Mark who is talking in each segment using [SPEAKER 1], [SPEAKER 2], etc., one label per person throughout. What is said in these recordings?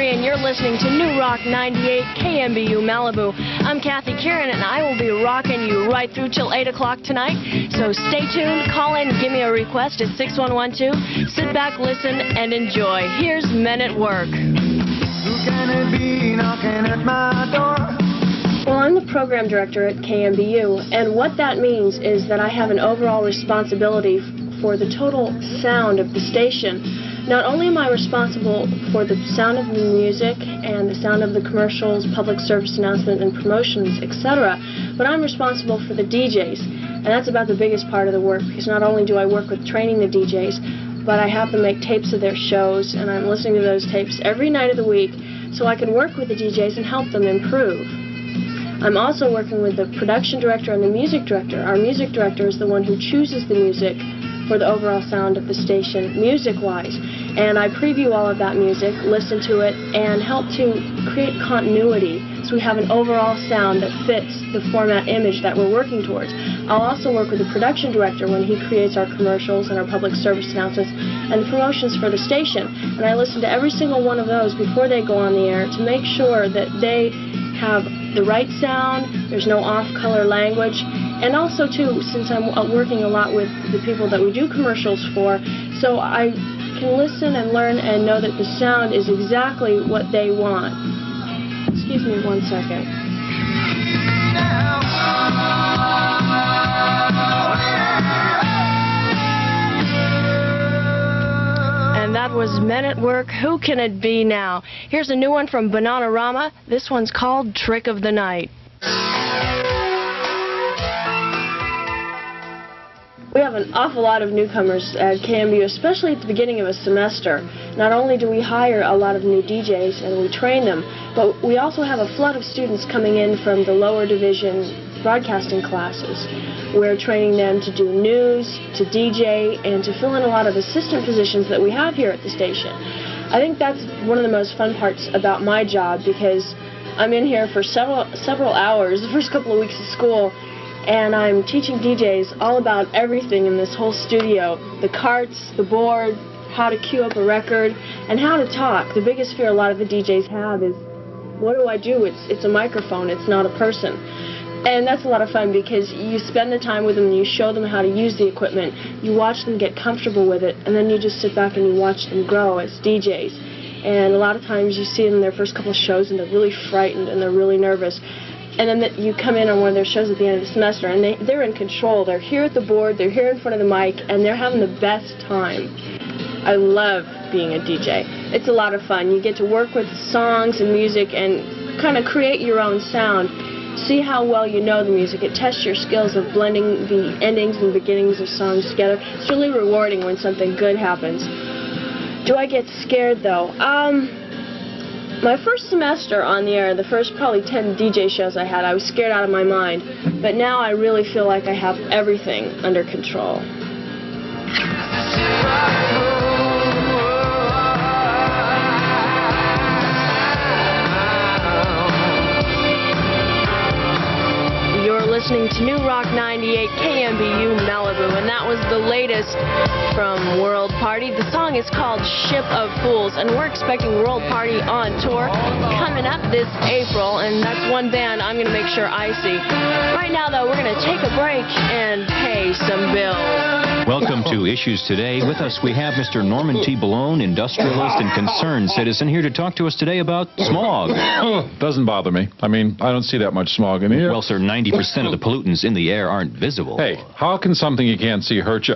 [SPEAKER 1] And you're listening to New Rock 98 KMBU Malibu. I'm Kathy Kieran, and I will be rocking you right through till 8 o'clock tonight. So stay tuned, call in, give me a request at 6112. Sit back, listen, and enjoy. Here's Men at Work.
[SPEAKER 2] Who can it be knocking at my door?
[SPEAKER 1] Well, I'm the program director at KMBU, and what that means is that I have an overall responsibility for the total sound of the station. Not only am I responsible for the sound of the music and the sound of the commercials, public service announcements and promotions, etc., but I'm responsible for the DJs. And that's about the biggest part of the work, because not only do I work with training the DJs, but I have to make tapes of their shows, and I'm listening to those tapes every night of the week so I can work with the DJs and help them improve. I'm also working with the production director and the music director. Our music director is the one who chooses the music for the overall sound of the station, music-wise. And I preview all of that music, listen to it, and help to create continuity so we have an overall sound that fits the format image that we're working towards. I'll also work with the production director when he creates our commercials and our public service announcements and the promotions for the station. And I listen to every single one of those before they go on the air to make sure that they have the right sound, there's no off-color language, and also, too, since I'm working a lot with the people that we do commercials for, so I can listen and learn and know that the sound is exactly what they want. Excuse me one second. And that was Men at Work. Who can it be now? Here's a new one from Bananarama. This one's called Trick of the Night. We have an awful lot of newcomers at KMBU, especially at the beginning of a semester. Not only do we hire a lot of new DJs and we train them, but we also have a flood of students coming in from the lower division broadcasting classes. We're training them to do news, to DJ, and to fill in a lot of assistant positions that we have here at the station. I think that's one of the most fun parts about my job, because I'm in here for several hours, the first couple of weeks of school, and I'm teaching DJs all about everything in this whole studio. The carts, the board, how to cue up a record, and how to talk. The biggest fear a lot of the DJs have is, what do I do? It's a microphone, it's not a person. And that's a lot of fun, because you spend the time with them and you show them how to use the equipment. You watch them get comfortable with it, and then you just sit back and you watch them grow as DJs. And a lot of times you see them in their first couple of shows and they're really frightened and they're really nervous. And then you come in on one of their shows at the end of the semester and they're in control. They're here at the board, they're here in front of the mic, and they're having the best time. I love being a DJ. It's a lot of fun. You get to work with songs and music and kind of create your own sound. See how well you know the music. It tests your skills of blending the endings and beginnings of songs together. It's really rewarding when something good happens. Do I get scared, though? My first semester on the air, the first probably 10 DJ shows I had, I was scared out of my mind. But now I really feel like I have everything under control. Listening to New Rock 98 KMBU Malibu, and that was the latest from World Party. The song is called Ship of Fools, and we're expecting World Party on tour coming up this April, and that's one band I'm going to make sure I see. Right now, though, we're going to take a break and pay some bills.
[SPEAKER 3] Welcome to Issues Today. With us, we have Mr. Norman T. Ballone, industrialist and concerned citizen, here to talk to us today about smog.
[SPEAKER 4] Doesn't bother me. I mean, I don't see that much smog in the air.
[SPEAKER 3] Well, sir, 90% of the pollutants in the air aren't visible.
[SPEAKER 4] Hey, how can something you can't see hurt you?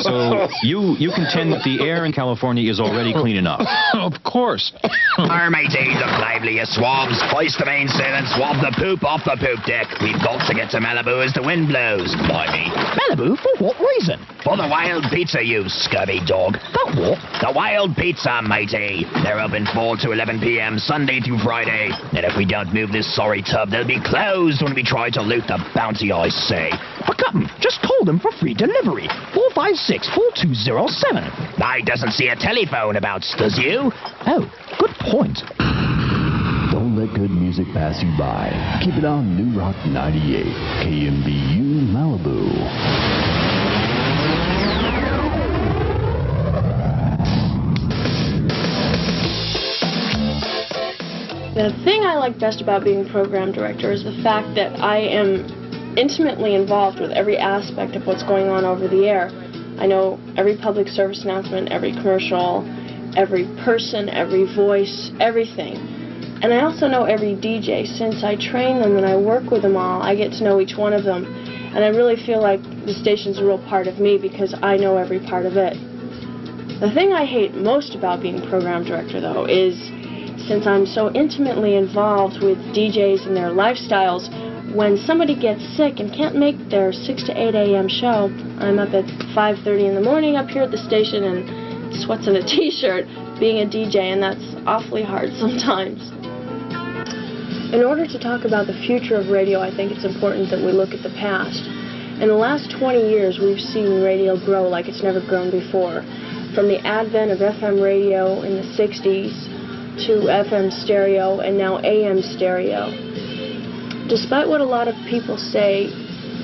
[SPEAKER 3] So you contend that the air in California is already clean enough?
[SPEAKER 4] Of course.
[SPEAKER 5] Our matey, look lively, you swabs. Hoist the mainsail and swab the poop off the poop deck. We've got to get to Malibu as the wind blows. Blimey.
[SPEAKER 6] Malibu? For what reason?
[SPEAKER 5] For the wild pizza, you scurvy dog.
[SPEAKER 6] That what?
[SPEAKER 5] The wild pizza, matey. They're open 4 to 11 p.m. Sunday through Friday. And if we don't move this sorry tub, they'll be closed when we try to loot the bounty, I say.
[SPEAKER 6] But Captain, just call them for free delivery. 456-4207.
[SPEAKER 5] I doesn't see a telephone about, does you?
[SPEAKER 6] Oh, good point.
[SPEAKER 7] Don't let good music pass you by. Keep it on New Rock 98, KMBU Malibu.
[SPEAKER 1] The thing I like best about being program director is the fact that I am intimately involved with every aspect of what's going on over the air. I know every public service announcement, every commercial, every person, every voice, everything. And I also know every DJ. Since I train them and I work with them all, I get to know each one of them. And I really feel like the station's a real part of me because I know every part of it. The thing I hate most about being program director, though, is since I'm so intimately involved with DJs and their lifestyles, when somebody gets sick and can't make their 6 to 8 a.m. show, I'm up at 5:30 in the morning up here at the station and sweats in a t-shirt being a DJ, and that's awfully hard sometimes. In order to talk about the future of radio, I think it's important that we look at the past. In the last 20 years, we've seen radio grow like it's never grown before. From the advent of FM radio in the 60s to FM stereo and now AM stereo. Despite what a lot of people say,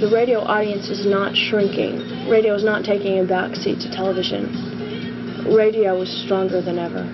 [SPEAKER 1] the radio audience is not shrinking. Radio is not taking a backseat to television. Radio is stronger than ever.